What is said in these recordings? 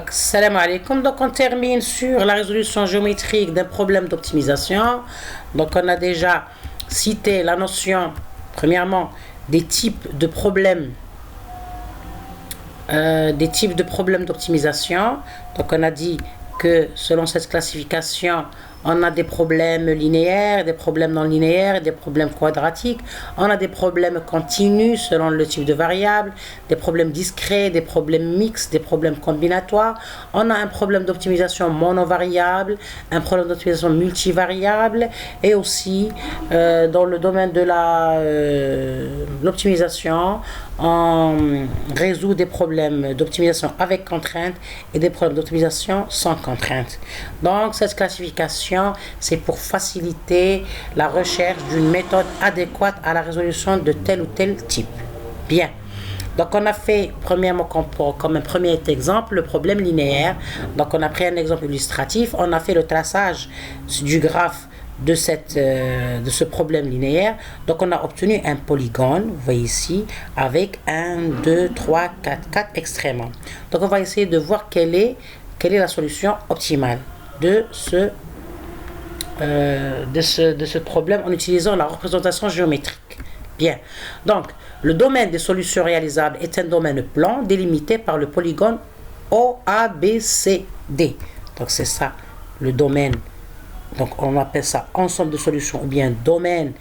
Salam alaikum. Donc on termine sur la résolution géométrique d'un problème d'optimisation. Donc on a déjà cité la notion, premièrement, des types de problèmes d'optimisation. Donc on a dit que selon cette classification, on a des problèmes linéaires, des problèmes non linéaires, des problèmes quadratiques. On a des problèmes continus selon le type de variable, des problèmes discrets, des problèmes mixtes, des problèmes combinatoires. On a un problème d'optimisation monovariable, un problème d'optimisation multivariable, et aussi dans le domaine de l'optimisation, on résout des problèmes d'optimisation avec contrainte et des problèmes d'optimisation sans contrainte. Donc cette classification, c'est pour faciliter la recherche d'une méthode adéquate à la résolution de tel ou tel type. Bien. Donc on a fait premièrement comme un premier exemple le problème linéaire. Donc on a pris un exemple illustratif, on a fait le traçage du graphe de ce problème linéaire. Donc on a obtenu un polygone, vous voyez ici, avec 1, 2, 3, 4 extrêmement. Donc on va essayer de voir quelle est la solution optimale de ce problème en utilisant la représentation géométrique. Bien, donc le domaine des solutions réalisables est un domaine plan délimité par le polygone OABCD. Donc c'est ça le domaine. Donc on appelle ça ensemble de solutions, ou bien domaine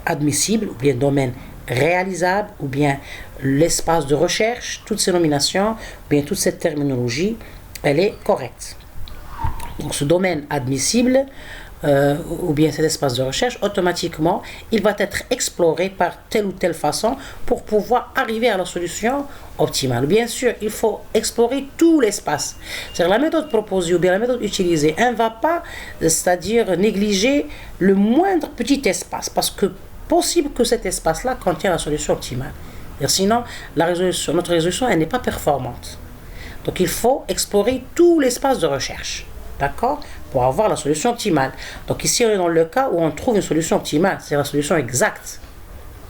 admissible, ou bien domaine réalisable, ou bien l'espace de recherche. Toutes ces nominations, ou bien toute cette terminologie, elle est correcte. Donc ce domaine admissible, ou bien cet espace de recherche, automatiquement, il va être exploré par telle ou telle façon pour pouvoir arriver à la solution optimale. Bien sûr, il faut explorer tout l'espace. C'est-à-dire la méthode proposée ou bien la méthode utilisée, elle ne va pas, c'est-à-dire négliger le moindre petit espace, parce que possible que cet espace-là contient la solution optimale. Et sinon, notre résolution, elle n'est pas performante. Donc il faut explorer tout l'espace de recherche. D'accord? Pour avoir la solution optimale. Donc ici, on est dans le cas où on trouve une solution optimale, c'est la solution exacte.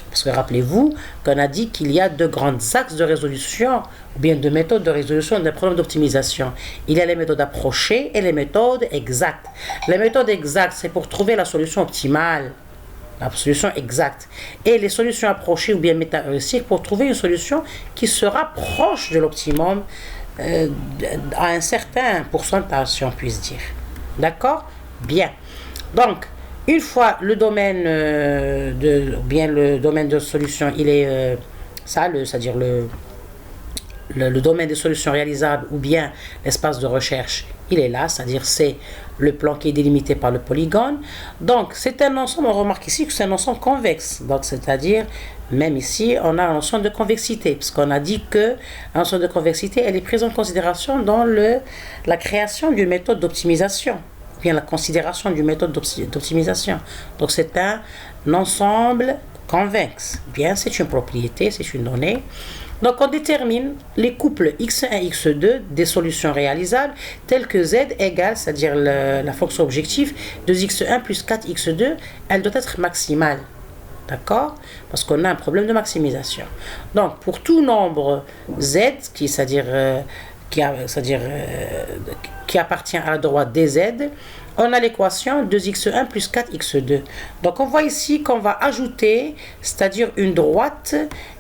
Parce que rappelez-vous qu'on a dit qu'il y a deux grands axes de résolution, ou bien de méthodes de résolution des problèmes d'optimisation. Il y a les méthodes approchées et les méthodes exactes. Les méthodes exactes, c'est pour trouver la solution optimale, la solution exacte. Et les solutions approchées ou bien méta-heuristiques pour trouver une solution qui sera proche de l'optimum, à un certain pourcentage, si on puisse dire. D'accord? Bien. Donc, une fois le domaine le domaine de solution, il est c'est-à-dire le domaine des solutions réalisables ou bien l'espace de recherche, il est là, c'est-à-dire c'est le plan qui est délimité par le polygone. Donc c'est un ensemble, on remarque ici que c'est un ensemble convexe, donc c'est-à-dire même ici on a la notion de convexité, puisqu'on a dit que la notion de convexité, elle est prise en considération dans la création d'une méthode d'optimisation, ou bien la considération d'une méthode d'optimisation. Donc c'est un ensemble convexe. Bien, c'est une propriété, c'est une donnée. Donc on détermine les couples x1 x2 des solutions réalisables telles que z égale, c'est-à-dire la fonction objective de x1 plus 4x2, elle doit être maximale. D'accord? Parce qu'on a un problème de maximisation. Donc pour tout nombre z, qui appartient à la droite dz, on a l'équation 2x1 plus 4x2. Donc on voit ici qu'on va ajouter, c'est-à-dire une droite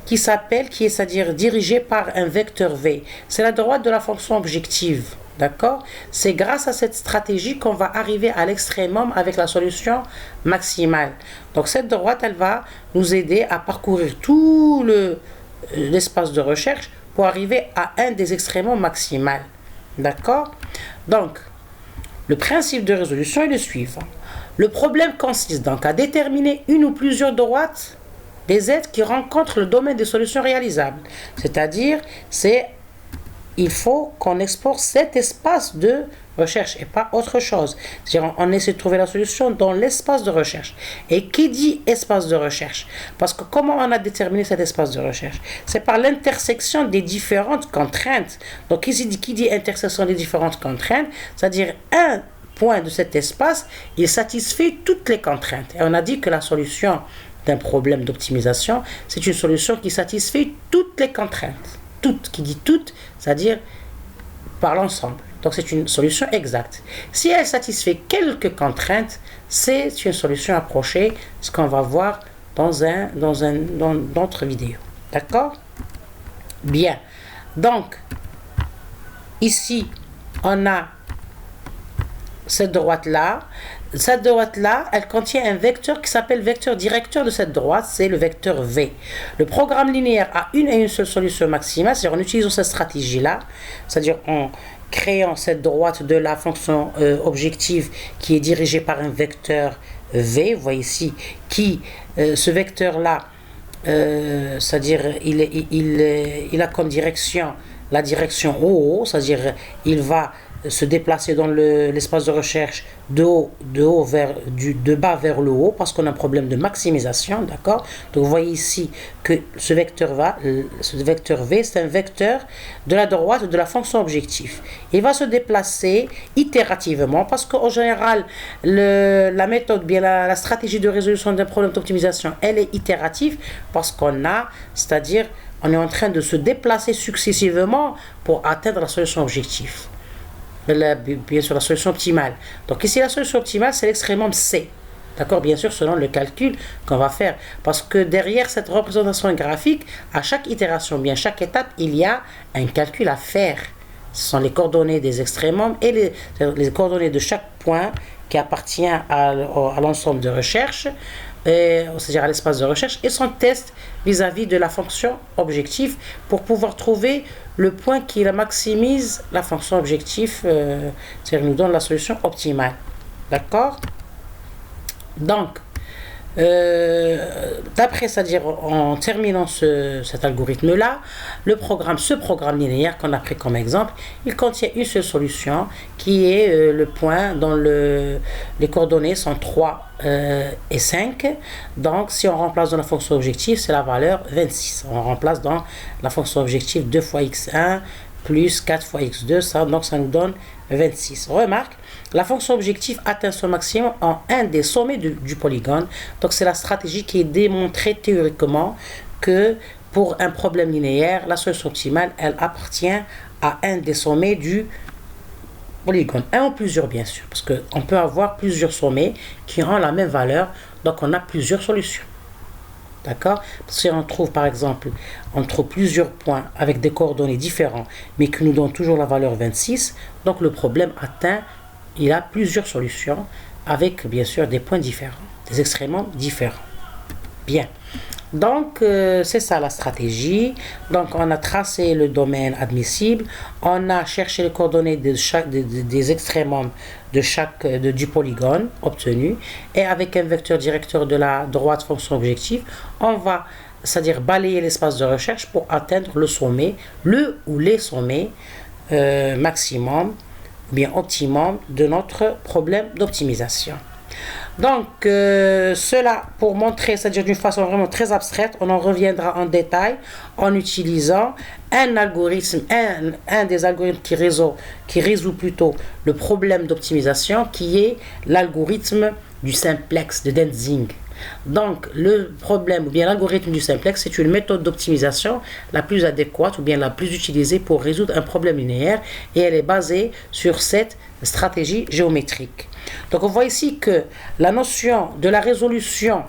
qui est, c'est-à-dire dirigée par un vecteur v. C'est la droite de la fonction objective. D'accord? C'est grâce à cette stratégie qu'on va arriver à l'extrémum avec la solution maximale. Donc cette droite, elle va nous aider à parcourir tout l'espace de recherche pour arriver à un des extrémums maximales. D'accord? Donc, le principe de résolution est le suivant. Le problème consiste donc à déterminer une ou plusieurs droites des z qui rencontrent le domaine des solutions réalisables. C'est-à-dire, il faut qu'on explore cet espace de recherche et pas autre chose. C'est-à-dire, on essaie de trouver la solution dans l'espace de recherche. Et qui dit espace de recherche? Parce que comment on a déterminé cet espace de recherche? C'est par l'intersection des différentes contraintes. Donc, qui dit intersection des différentes contraintes? C'est-à-dire, un point de cet espace, il satisfait toutes les contraintes. Et on a dit que la solution d'un problème d'optimisation, c'est une solution qui satisfait toutes les contraintes. Toutes, qui dit toutes, c'est-à-dire par l'ensemble. Donc c'est une solution exacte. Si elle satisfait quelques contraintes, c'est une solution approchée, ce qu'on va voir dans d'autres vidéos. D'accord? Bien. Donc, ici, on a cette droite-là. Cette droite-là, elle contient un vecteur qui s'appelle vecteur directeur de cette droite, c'est le vecteur V. Le programme linéaire a une et une seule solution maximale, c'est-à-dire en utilisant cette stratégie-là, c'est-à-dire en créant cette droite de la fonction objective qui est dirigée par un vecteur V, vous voyez ici, ce vecteur-là, c'est-à-dire il a comme direction la direction au haut, c'est-à-dire il va se déplacer dans l'espace de recherche de bas vers le haut parce qu'on a un problème de maximisation, d'accord? Donc vous voyez ici que ce vecteur V, c'est un vecteur de la droite de la fonction objectif. Il va se déplacer itérativement parce qu'en général, la méthode, bien la stratégie de résolution d'un problème d'optimisation, elle est itérative parce qu'on a, c'est-à-dire on est en train de se déplacer successivement pour atteindre la solution objective. Bien sûr, la solution optimale. Donc ici, la solution optimale, c'est l'extrémum C. D'accord? Bien sûr, selon le calcul qu'on va faire. Parce que derrière cette représentation graphique, à chaque itération, bien chaque étape, il y a un calcul à faire. Ce sont les coordonnées des extrémums et les coordonnées de chaque point qui appartient à l'ensemble de recherche, c'est-à-dire à l'espace de recherche, et son test vis-à-vis de la fonction objective pour pouvoir trouver le point qui maximise la fonction objective, c'est-à-dire nous donne la solution optimale. D'accord? Donc, d'après, c'est-à-dire en terminant cet algorithme-là, ce programme linéaire qu'on a pris comme exemple, il contient une seule solution qui est le point dont les coordonnées sont 3 et 5. Donc, si on remplace dans la fonction objective, c'est la valeur 26. On remplace dans la fonction objective 2 fois x1 plus 4 fois x2, donc ça nous donne 26. Remarque, la fonction objective atteint son maximum en un des sommets du polygone. Donc c'est la stratégie qui est démontrée théoriquement que pour un problème linéaire, la solution optimale, elle appartient à un des sommets du polygone. Un ou plusieurs, bien sûr, parce qu'on peut avoir plusieurs sommets qui ont la même valeur, donc on a plusieurs solutions. D'accord? Si on trouve par exemple entre plusieurs points avec des coordonnées différents, mais qui nous donnent toujours la valeur 26, donc le problème atteint, il a plusieurs solutions avec bien sûr des points différents, des extrémums différents. Bien. Donc, c'est ça la stratégie. Donc, on a tracé le domaine admissible, on a cherché les coordonnées des extrémums du polygone obtenu, et avec un vecteur directeur de la droite fonction objective, on va, c'est-à-dire balayer l'espace de recherche pour atteindre le sommet, le ou les sommets maximum, bien optimum de notre problème d'optimisation. Donc, cela pour montrer, c'est-à-dire d'une façon vraiment très abstraite, on en reviendra en détail en utilisant un algorithme, un des algorithmes qui résout plutôt le problème d'optimisation, qui est l'algorithme du simplex de Denzing. Donc, le problème, ou bien l'algorithme du simplex, c'est une méthode d'optimisation la plus adéquate, ou bien la plus utilisée pour résoudre un problème linéaire, et elle est basée sur cette stratégie géométrique. Donc, on voit ici que la notion de la résolution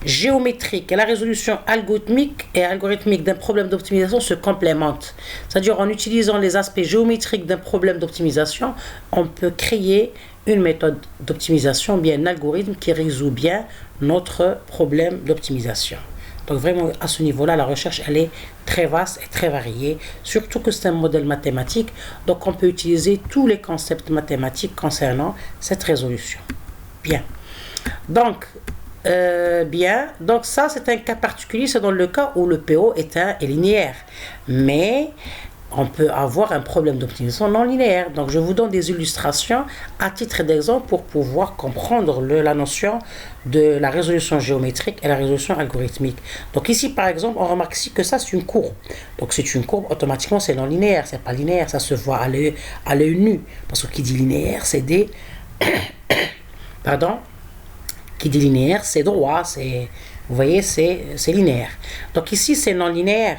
géométrique et la résolution algorithmique d'un problème d'optimisation se complémentent. C'est-à-dire, en utilisant les aspects géométriques d'un problème d'optimisation, on peut créer une méthode d'optimisation, bien un algorithme qui résout bien notre problème d'optimisation. Donc vraiment, à ce niveau-là, la recherche, elle est très vaste et très variée, surtout que c'est un modèle mathématique, donc on peut utiliser tous les concepts mathématiques concernant cette résolution. Bien. Donc, ça c'est un cas particulier, c'est dans le cas où le PO est linéaire. Mais on peut avoir un problème d'optimisation non linéaire. Donc, je vous donne des illustrations à titre d'exemple pour pouvoir comprendre la notion de la résolution géométrique et la résolution algorithmique. Donc, ici, par exemple, on remarque ici que ça, c'est une courbe. Donc, c'est une courbe, automatiquement, c'est non linéaire. C'est pas linéaire, ça se voit à l'œil nu. Parce que qui dit linéaire, c'est des... Pardon? Qui dit linéaire, c'est droit, vous voyez, c'est linéaire. Donc ici, c'est non linéaire.